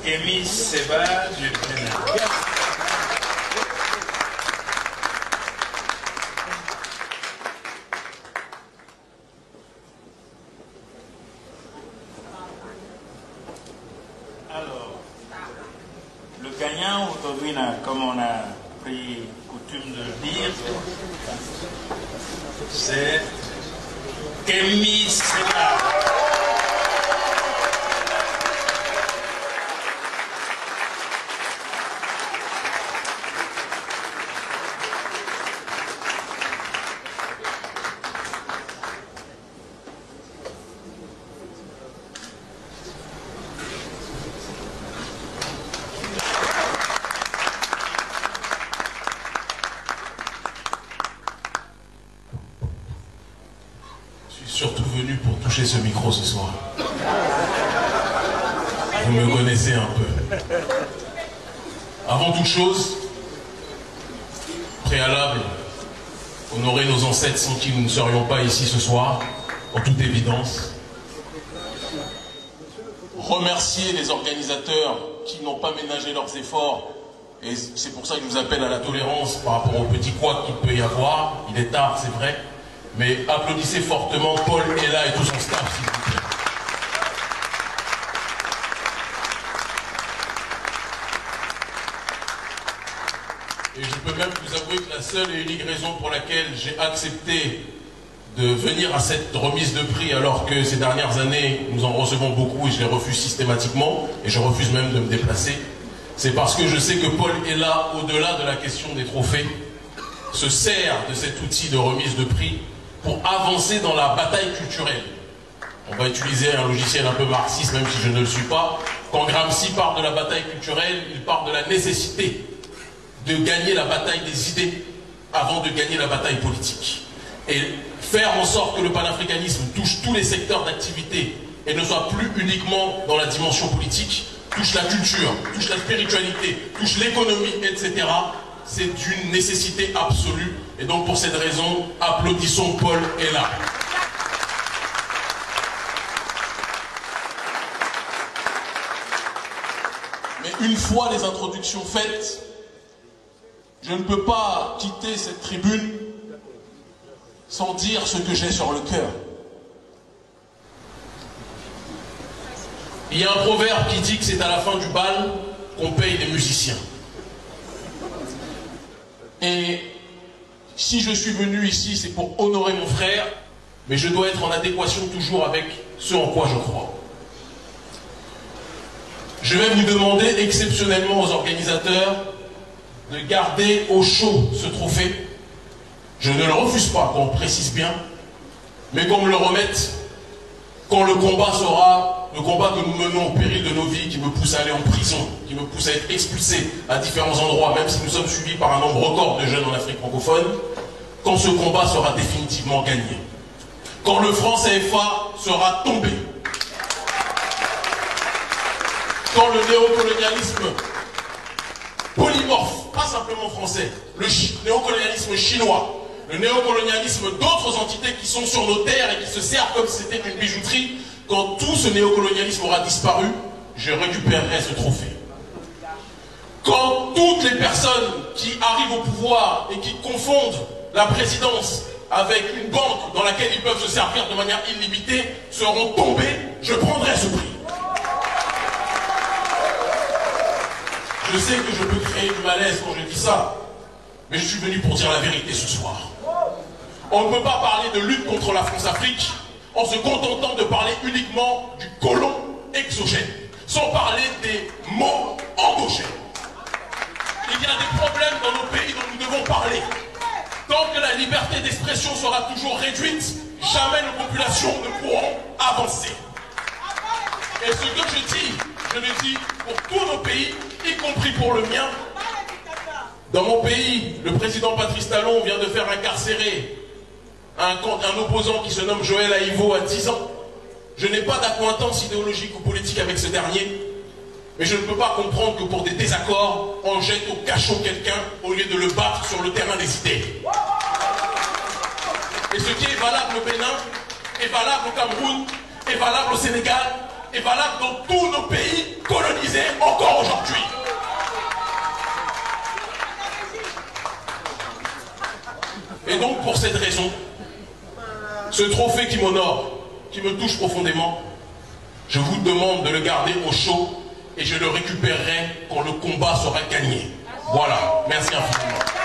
Kémy Séba du Bénin. Alors, le gagnant aujourd'hui, comme on a pris coutume de le dire, c'est Kémy Séba. Surtout venu pour toucher ce micro ce soir. Vous me connaissez un peu. Avant toute chose, préalable, honorer nos ancêtres sans qui nous ne serions pas ici ce soir, en toute évidence. Remercier les organisateurs qui n'ont pas ménagé leurs efforts, et c'est pour ça que je vous appelle à la tolérance par rapport au petit couac qu'il peut y avoir. Il est tard, c'est vrai. Mais applaudissez fortement Paul Ella et tout son staff, s'il vous plaît. Et je peux même vous avouer que la seule et unique raison pour laquelle j'ai accepté de venir à cette remise de prix, alors que ces dernières années, nous en recevons beaucoup et je les refuse systématiquement, et je refuse même de me déplacer, c'est parce que je sais que Paul Ella, au-delà de la question des trophées, se sert de cet outil de remise de prix pour avancer dans la bataille culturelle. On va utiliser un logiciel un peu marxiste, même si je ne le suis pas. Quand Gramsci parle de la bataille culturelle, il parle de la nécessité de gagner la bataille des idées avant de gagner la bataille politique. Et faire en sorte que le panafricanisme touche tous les secteurs d'activité et ne soit plus uniquement dans la dimension politique, touche la culture, touche la spiritualité, touche l'économie, etc., c'est d'une nécessité absolue. Et donc pour cette raison, applaudissons Paul Ella. Mais une fois les introductions faites, je ne peux pas quitter cette tribune sans dire ce que j'ai sur le cœur. Il y a un proverbe qui dit que c'est à la fin du bal qu'on paye les musiciens. Et si je suis venu ici, c'est pour honorer mon frère, mais je dois être en adéquation toujours avec ce en quoi je crois. Je vais vous demander exceptionnellement aux organisateurs de garder au chaud ce trophée. Je ne le refuse pas, qu'on le précise bien, mais qu'on me le remette quand le combat sera le combat que nous menons au péril de nos vies, qui me pousse à aller en prison, qui me pousse à être expulsé à différents endroits, même si nous sommes suivis par un nombre record de jeunes en Afrique francophone, quand ce combat sera définitivement gagné. Quand le franc CFA sera tombé. Quand le néocolonialisme polymorphe, pas simplement français, le néocolonialisme chinois, le néocolonialisme d'autres entités qui sont sur nos terres et qui se servent comme si c'était une bijouterie, quand tout ce néocolonialisme aura disparu, je récupérerai ce trophée. Quand toutes les personnes qui arrivent au pouvoir et qui confondent la présidence avec une banque dans laquelle ils peuvent se servir de manière illimitée seront tombées, je prendrai ce prix. Je sais que je peux créer du malaise quand je dis ça, mais je suis venu pour dire la vérité ce soir. On ne peut pas parler de lutte contre la France-Afrique en se contentant de parler uniquement du colon exogène, sans parler des mots endogènes. Il y a des problèmes dans nos pays dont nous devons parler. Tant que la liberté d'expression sera toujours réduite, jamais nos populations ne pourront avancer. Et ce que je le dis pour tous nos pays, y compris pour le mien. Dans mon pays, le président Patrice Talon vient de faire incarcérer un opposant qui se nomme Joël Aïvo à 10 ans. Je n'ai pas d'accointance idéologique ou politique avec ce dernier, mais je ne peux pas comprendre que pour des désaccords, on jette au cachot quelqu'un au lieu de le battre sur le terrain des idées. Et ce qui est valable au Bénin, est valable au Cameroun, est valable au Sénégal, est valable dans tous nos pays, colonisé encore aujourd'hui. Et donc pour cette raison, ce trophée qui m'honore, qui me touche profondément, je vous demande de le garder au chaud et je le récupérerai quand le combat sera gagné. Voilà, merci infiniment.